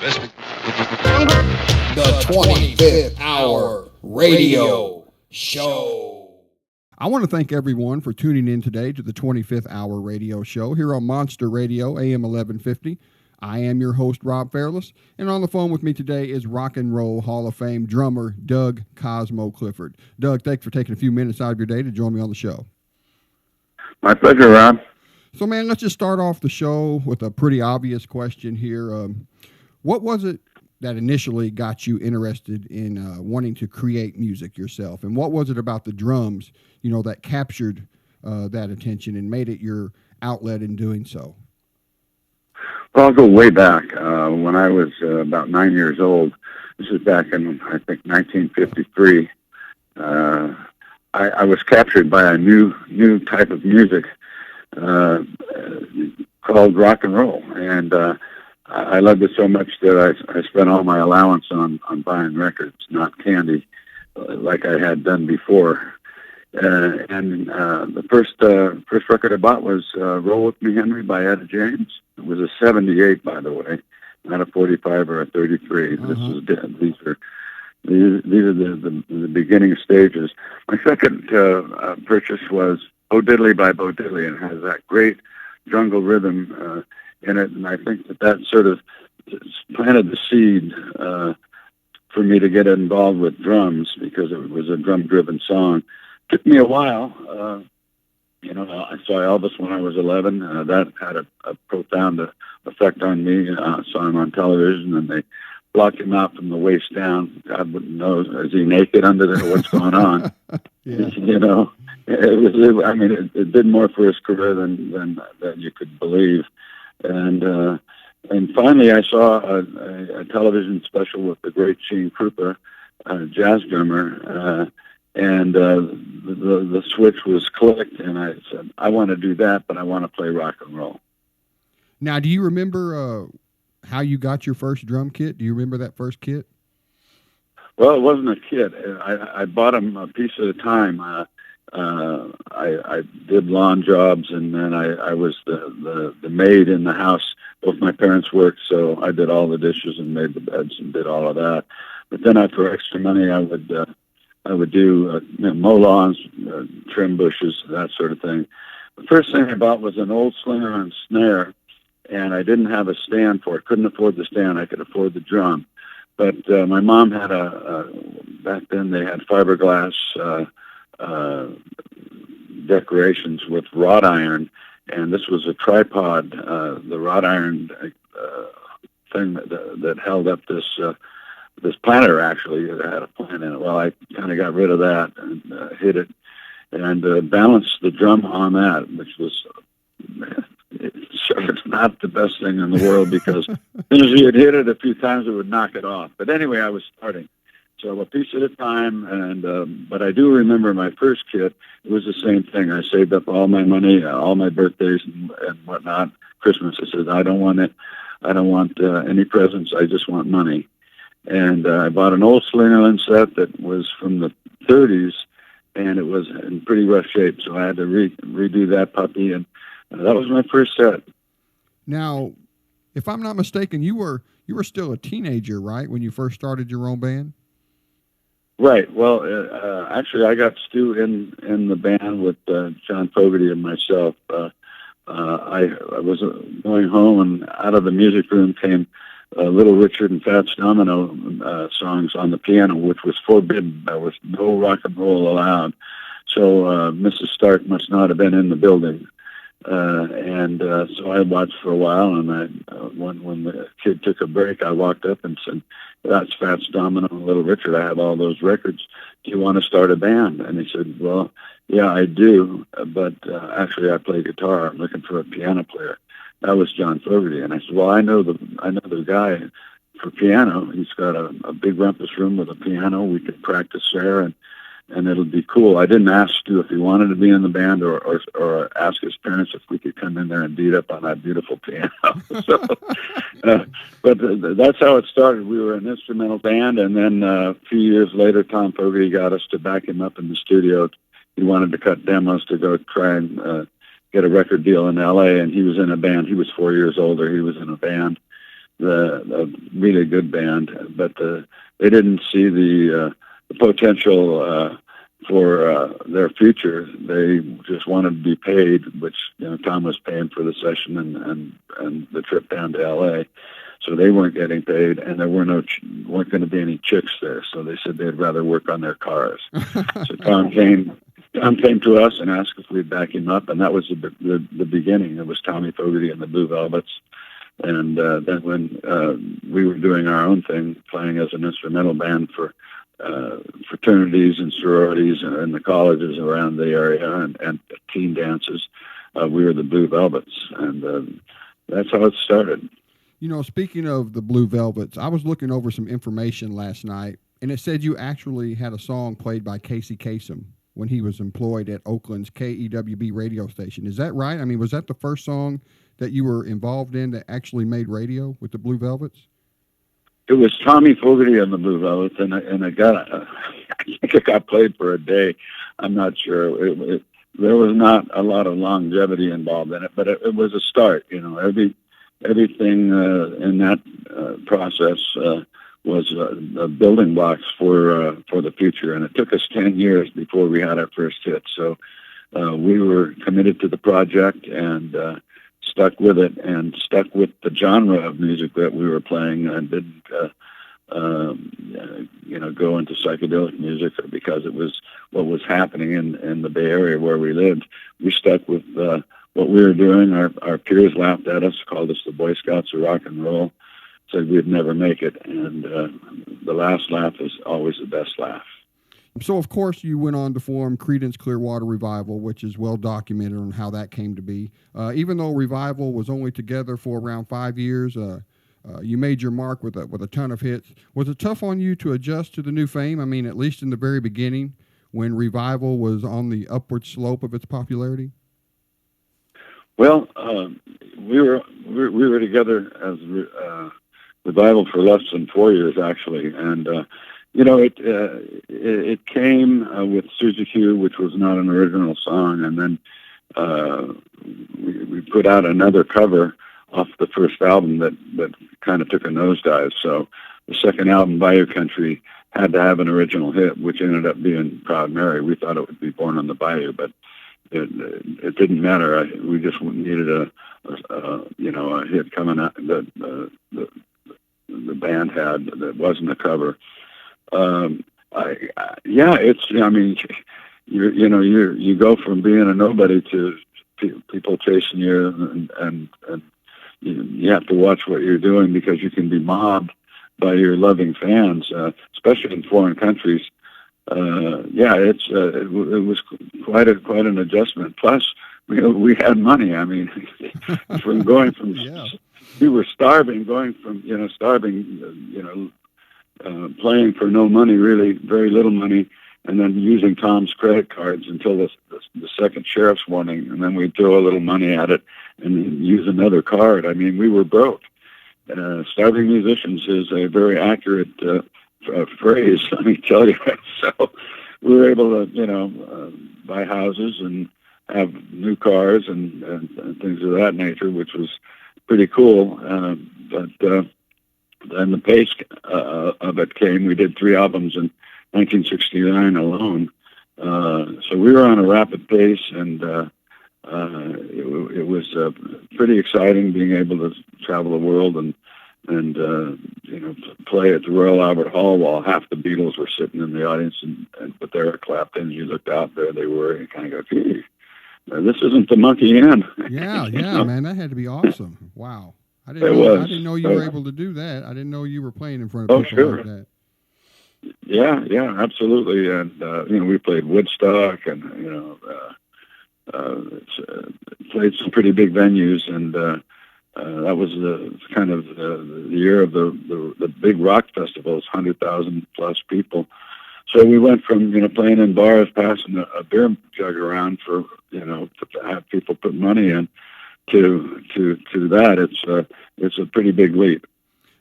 The 25th Hour Radio Show. I want to thank everyone for tuning in today to the 25th Hour Radio Show here on Monster Radio, AM 1150. I am your host, Rob Fairless, and on the phone with me today is Rock and Roll Hall of Fame drummer Doug Cosmo Clifford. Doug, thanks for taking a few minutes out of your day to join me on the show. My pleasure, Rob. So, man, let's just start off the show with a pretty obvious question here. What was it that initially got you interested in wanting to create music yourself? And what was it about the drums, that captured that attention and made it your outlet in doing so? Well, I'll go way back. When I was about 9 years old, this is back in, I think, 1953, I was captured by a new type of music called rock and roll. And I loved it so much that I spent all my allowance on buying records, not candy, like I had done before. And the first record I bought was "Roll With Me, Henry" by Etta James. It was a '78, by the way, not a 45 or a 33. Uh-huh. These are the beginning stages. My second purchase was "Oh Diddley" by Bo Diddley, and has that great jungle rhythm in it. And I think that sort of planted the seed for me to get involved with drums, because it was a drum-driven song. Took me a while. I saw Elvis when I was 11. That had a profound effect on me. I saw him on television, and they blocked him out from the waist down. God wouldn't know, is he naked under there? What's going on? Yeah. It did more for his career than you could believe. And finally, I saw a television special with the great Gene Krupa, jazz drummer. And the switch was clicked, and I said, I want to do that, but I want to play rock and roll. Now, do you remember how you got your first drum kit? Do you remember that first kit? Well, it wasn't a kit. I bought them a piece at a time. I did lawn jobs, and then I was the maid in the house. Both my parents worked, so I did all the dishes and made the beds and did all of that. But then for extra money, I would do mow lawns, trim bushes, that sort of thing. The first thing I bought was an old slinger and snare, and I didn't have a stand for it. Couldn't afford the stand. I could afford the drum. But my mom had back then they had fiberglass decorations with wrought iron, and this was a tripod, the wrought iron thing that held up this planter. Actually, it had a plant in it. Well, I kind of got rid of that and hit it and balanced the drum on that, which was sure it's not the best thing in the world, because as soon as you had hit it a few times, it would knock it off. But anyway, I was starting. So a piece at a time, and but I do remember my first kit. It was the same thing. I saved up all my money, all my birthdays and whatnot. Christmas, I said, I don't want it. I don't want any presents. I just want money. And I bought an old Slingerland set that was from the 30s, and it was in pretty rough shape. So I had to redo that puppy, and that was my first set. Now, if I'm not mistaken, you were still a teenager, right, when you first started your own band? Right. Well, actually, I got Stu in the band with John Fogerty and myself. I was going home, and out of the music room came Little Richard and Fats Domino songs on the piano, which was forbidden. There was no rock and roll allowed. So Mrs. Stark must not have been in the building. So I watched for a while, and when the kid took a break, I walked up and said, "That's Fats Domino and Little Richard. I have all those records. Do you want to start a band?" And he said, "Well, yeah, I do, but actually I play guitar. I'm looking for a piano player." That was John Fogerty, and I said, "Well, I know the guy for piano. He's got a big rumpus room with a piano. We could practice there, and it'll be cool." I didn't ask Stu if he wanted to be in the band, or ask his parents if we could come in there and beat up on that beautiful piano. But that's how it started. We were an instrumental band, and then a few years later, Tom Fogerty got us to back him up in the studio. He wanted to cut demos to go try and get a record deal in L.A., and he was in a band. He was 4 years older. He was in a band. a really good band, but they didn't see the potential for their future. They just wanted to be paid, which Tom was paying for the session and the trip down to L.A. So they weren't getting paid, and there weren't going to be any chicks there. So they said they'd rather work on their cars. So Tom came to us and asked if we'd back him up, and that was the beginning. It was Tommy Fogerty and the Blue Velvets. And then when we were doing our own thing, playing as an instrumental band for fraternities and sororities and the colleges around the area and teen dances, we were the Blue Velvets. And that's how it started. Speaking of the Blue Velvets, I was looking over some information last night, and it said you actually had a song played by Casey Kasem when he was employed at Oakland's KEWB radio station. Is that right? I mean, was that the first song that you were involved in that actually made radio with the Blue Velvets? It was Tommy Fogerty and the Blue Velvets, and it got, I think it got played for a day. I'm not sure. There was not a lot of longevity involved in it, but it was a start. Everything in that process was building blocks for the future, and it took us 10 years before we had our first hit. So we were committed to the project and stuck with it, and stuck with the genre of music that we were playing, and didn't go into psychedelic music because it was what was happening in the Bay Area where we lived. We stuck with what we were doing. Our peers laughed at us, called us the Boy Scouts of rock and roll, said we'd never make it, and the last laugh is always the best laugh. So, of course, you went on to form Creedence Clearwater Revival, which is well documented on how that came to be. Even though Revival was only together for around 5 years, you made your mark with a ton of hits. Was it tough on you to adjust to the new fame? I mean, at least in the very beginning, when Revival was on the upward slope of its popularity? Well, we were together as Revival for less than 4 years, actually, and it came with Suzy Q, which was not an original song, and then we put out another cover off the first album that kind of took a nosedive. So the second album, Bayou Country, had to have an original hit, which ended up being Proud Mary. We thought it would be Born on the Bayou, but it didn't matter. We just needed a hit coming out that the band had that wasn't a cover. You go from being a nobody to people chasing you, and you have to watch what you're doing because you can be mobbed by your loving fans, especially in foreign countries. It was quite an adjustment. Plus, we had money. I mean, we were starving, playing for no money, really very little money, and then using Tom's credit cards until the second sheriff's warning, and then we'd throw a little money at it and use another card. I mean, we were broke. Starving musicians is a very accurate phrase, let me tell you. So we were able to, buy houses and have new cars and things of that nature, which was pretty cool. But then the pace of it came. We did 3 albums in 1969 alone. So we were on a rapid pace, and it was pretty exciting being able to travel the world and play at the Royal Albert Hall while half the Beatles were sitting in the audience, and with Eric Clapton, you looked out there, they were, and you kind of go, gee, this isn't the Monkey Inn. Yeah, man, that had to be awesome. Wow. I didn't know you were able to do that. I didn't know you were playing in front of people like that. Yeah, absolutely. And, we played Woodstock and, played some pretty big venues, and that was the kind of the year of the big rock festivals, 100,000 plus people. So we went from, playing in bars, passing a beer jug around for, to have people put money in, to that. It's a pretty big leap.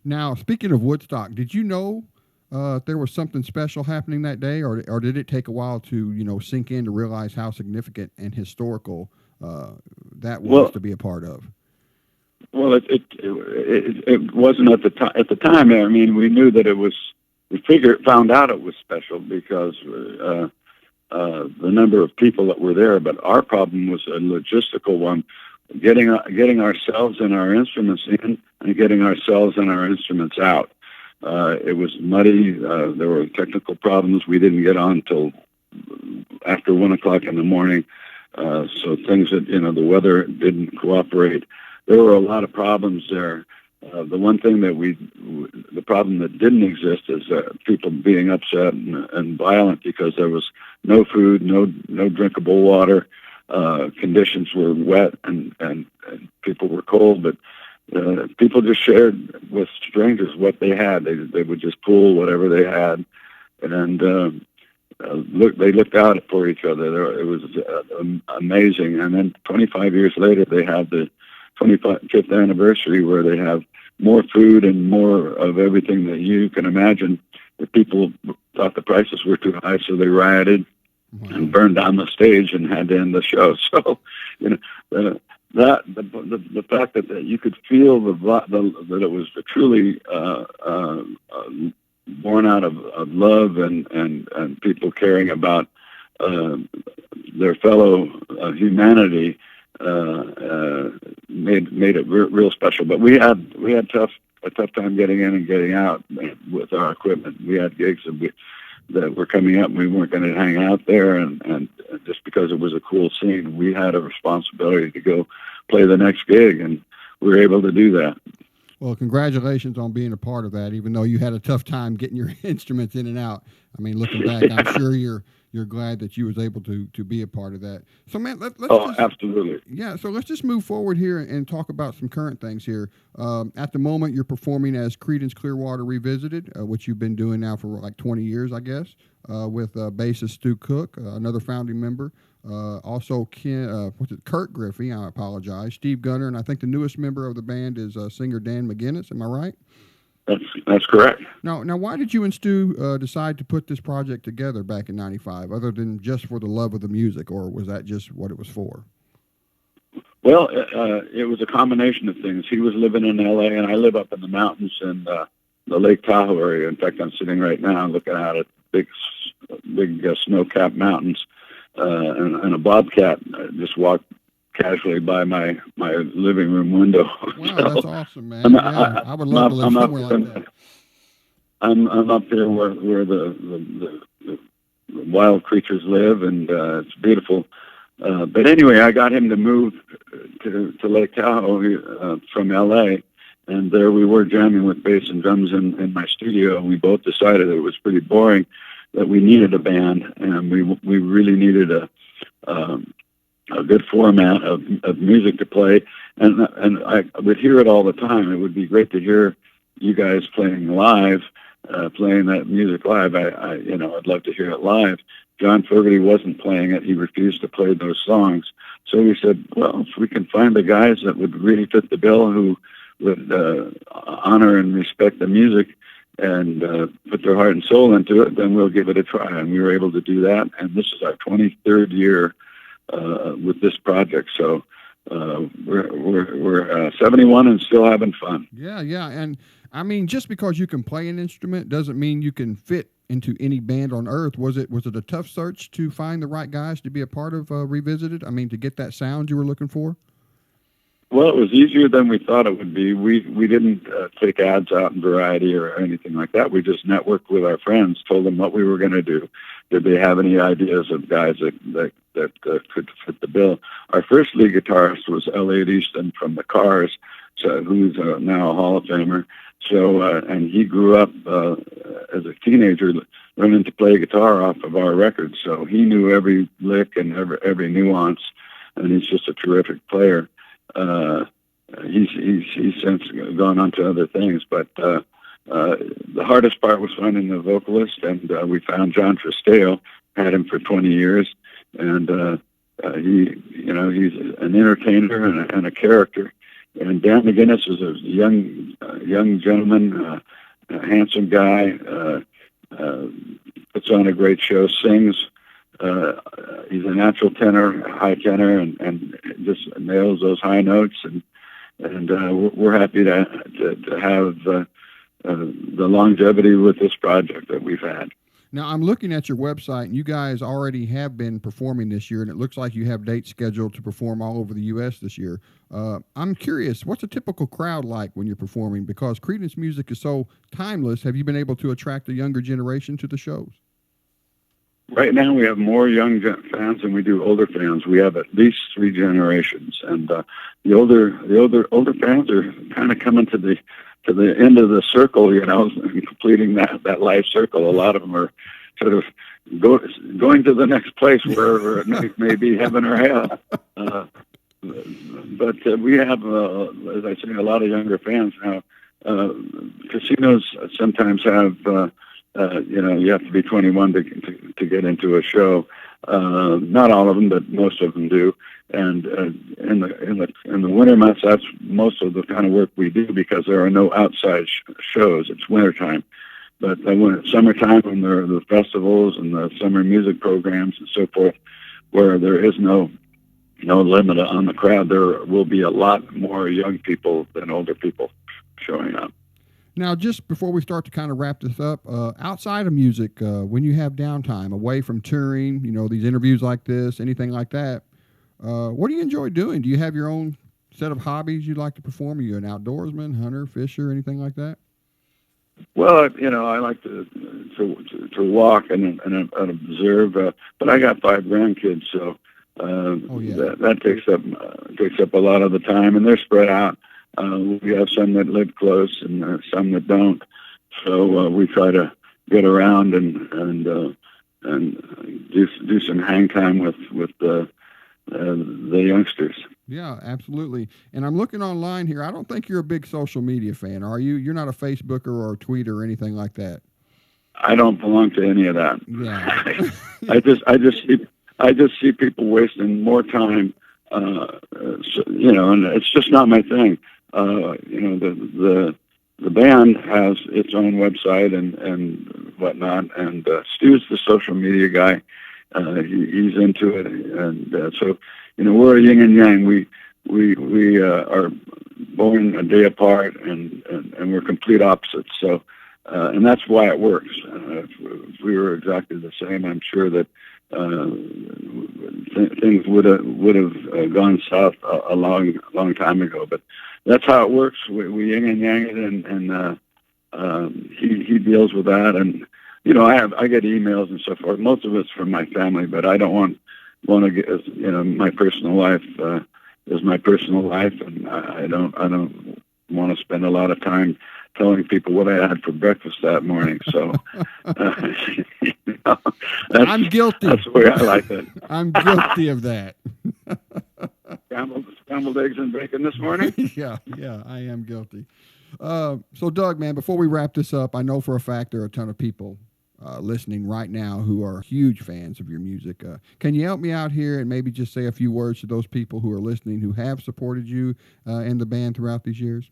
Now, speaking of Woodstock, did you know there was something special happening that day, or did it take a while to, sink in to realize how significant and historical that was to be a part of? Well, it wasn't at the time. At the time, I mean, we knew that it was. We found out it was special because the number of people that were there. But our problem was a logistical one: getting ourselves and our instruments in, and getting ourselves and our instruments out. It was muddy. There were technical problems. We didn't get on till after 1 o'clock in the morning. So things that, the weather didn't cooperate. There were a lot of problems there. The one thing the problem that didn't exist is people being upset and violent because there was no food, no drinkable water. Conditions were wet and people were cold, but people just shared with strangers what they had. They would just pool whatever they had, and they looked out for each other. It was amazing. And then 25 years later, they had the 25th anniversary where they have more food and more of everything that you can imagine. The people thought the prices were too high, so they rioted and burned down the stage and had to end the show. So, the fact that you could feel that it was truly born out of love and people caring about their fellow humanity made it real special. But we had a tough time getting in and getting out with our equipment. We had gigs that were coming up, and we weren't going to hang out there, and just because it was a cool scene, we had a responsibility to go play the next gig, and we were able to do that. Well, congratulations on being a part of that, even though you had a tough time getting your instruments in and out. I mean, looking back, I'm sure you're glad that you was able to be a part of that. So, man, let's absolutely. Yeah, so let's just move forward here and talk about some current things here. At the moment, you're performing as Creedence Clearwater Revisited, which you've been doing now for like 20 years, I guess, with bassist Stu Cook, another founding member. Also, Kurt Griffey, I apologize, Steve Gunner, and I think the newest member of the band is singer Dan McGinnis. Am I right? That's correct. Now, why did you and Stu decide to put this project together back in '95, other than just for the love of the music, or was that just what it was for? Well, it was a combination of things. He was living in L.A., and I live up in the mountains in the Lake Tahoe area. In fact, I'm sitting right now looking out at big snow-capped mountains, and a bobcat just walked casually by my living room window. Wow, so, that's awesome, man. I would love to live somewhere like that. I'm up there where the wild creatures live, and it's beautiful. But anyway, I got him to move to Lake Tahoe from L.A., and there we were jamming with bass and drums in my studio, and we both decided it was pretty boring, that we needed a band, and we really needed a good format of music to play, and I would hear it all the time. It would be great to hear you guys playing live, playing that music live. I'd love to hear it live. John Fogerty wasn't playing it. He refused to play those songs. So we said, well, if we can find the guys that would really fit the bill, who would honor and respect the music and put their heart and soul into it, then we'll give it a try. And we were able to do that. And this is our 23rd year with this project. So we're 71 and still having fun. Yeah. And I mean, just because you can play an instrument doesn't mean you can fit into any band on earth. Was it a tough search to find the right guys to be a part of Revisited? I mean, to get that sound you were looking for? Well, it was easier than we thought it would be. We didn't take ads out in Variety or anything like that. We just networked with our friends, told them what we were going to do. Did they have any ideas of guys that could fit the bill? Our first lead guitarist was Elliot Easton from the Cars, who's now a Hall of Famer. So, and he grew up as a teenager learning to play guitar off of our records. So he knew every lick and every nuance, and he's just a terrific player. He's since gone on to other things, but the hardest part was finding the vocalist, and we found John Tristeo, had him for 20 years, and he's an entertainer and a character. And Dan McGinnis is a young gentleman, a handsome guy, puts on a great show, sings. He's a natural tenor, high tenor, and just nails those high notes. And and we're happy to have the longevity with this project that we've had. Now, I'm looking at your website, and you guys already have been performing this year, and it looks like you have dates scheduled to perform all over the U.S. this year. I'm curious, what's a typical crowd like when you're performing? Because Creedence music is so timeless, have you been able to attract a younger generation to the shows? Right now, we have more young fans than we do older fans. We have at least 3 generations, and the older fans are kind of coming to the end of the circle, and completing that life circle. A lot of them are sort of going to the next place, wherever it may be, heaven or hell. But we have, as I say, a lot of younger fans now. Casinos sometimes have, you have to be 21 to get into a show. Not all of them, but most of them do. And in the winter months, that's most of the kind of work we do, because there are no outside shows. It's wintertime. But when it's summertime, when there are the festivals and the summer music programs and so forth, where there is no limit on the crowd, there will be a lot more young people than older people showing up. Now, just before we start to kind of wrap this up, outside of music, when you have downtime, away from touring, these interviews like this, anything like that, what do you enjoy doing? Do you have your own set of hobbies you'd like to perform? Are you an outdoorsman, hunter, fisher, anything like that? Well, I like to walk and observe, but I got 5 grandkids, so that takes up a lot of the time, and they're spread out. We have some that live close and some that don't, so we try to get around and do some hang time with the youngsters. Yeah, absolutely. And I'm looking online here. I don't think you're a big social media fan, are you? You're not a Facebooker or a tweeter or anything like that. I don't belong to any of that. Yeah. I just see people wasting more time, and it's just not my thing. The band has its own website and whatnot, and Stu's the social media guy. He's into it, and so we're a yin and yang. We are born a day apart, and we're complete opposites. So, and that's why it works. If we were exactly the same, I'm sure that things would have gone south a long time ago. But that's how it works. We yin and yang it, and he deals with that. And I get emails and so forth. Most of it's from my family, but I don't want to get my personal life is my personal life, and I don't want to spend a lot of time telling people what I had for breakfast that morning. So I'm guilty. That's the way I like it. I'm guilty of that. Scrambled eggs and bacon this morning? Yeah, I am guilty. So, Doug, man, before we wrap this up, I know for a fact there are a ton of people listening right now who are huge fans of your music. Can you help me out here and maybe just say a few words to those people who are listening who have supported you and the band throughout these years?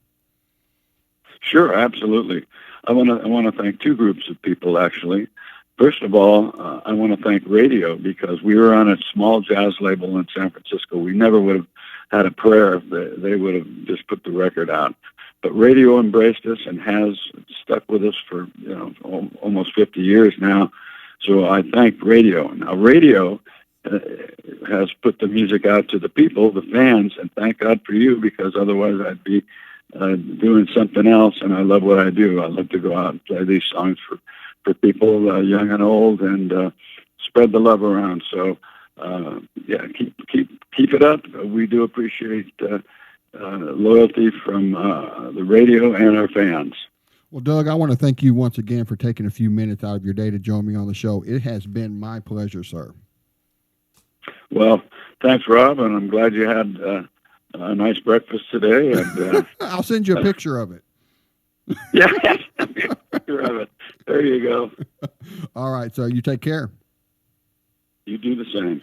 Sure, absolutely. I want to thank 2 groups of people, actually. First of all, I want to thank radio, because we were on a small jazz label in San Francisco. We never would have had a prayer if they would have just put the record out. But radio embraced us and has stuck with us for almost 50 years now. So I thank radio. Now radio has put the music out to the people, the fans, and thank God for you, because otherwise I'd be doing something else. And I love what I do. I love to go out and play these songs for people, young and old, and spread the love around. So keep it up. We do appreciate loyalty from the radio and our fans. Well, Doug, I want to thank you once again for taking a few minutes out of your day to join me on the show. It has been my pleasure, sir. Well, thanks, Rob, and I'm glad you had a nice breakfast today. And I'll send you a picture of it. Yeah, picture of it. There you go. All right, sir. You take care. You do the same.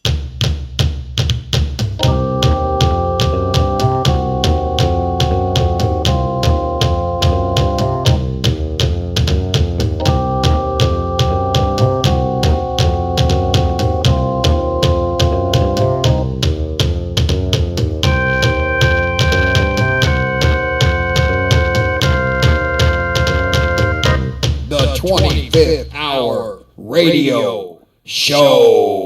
the 25th Hour Radio Show.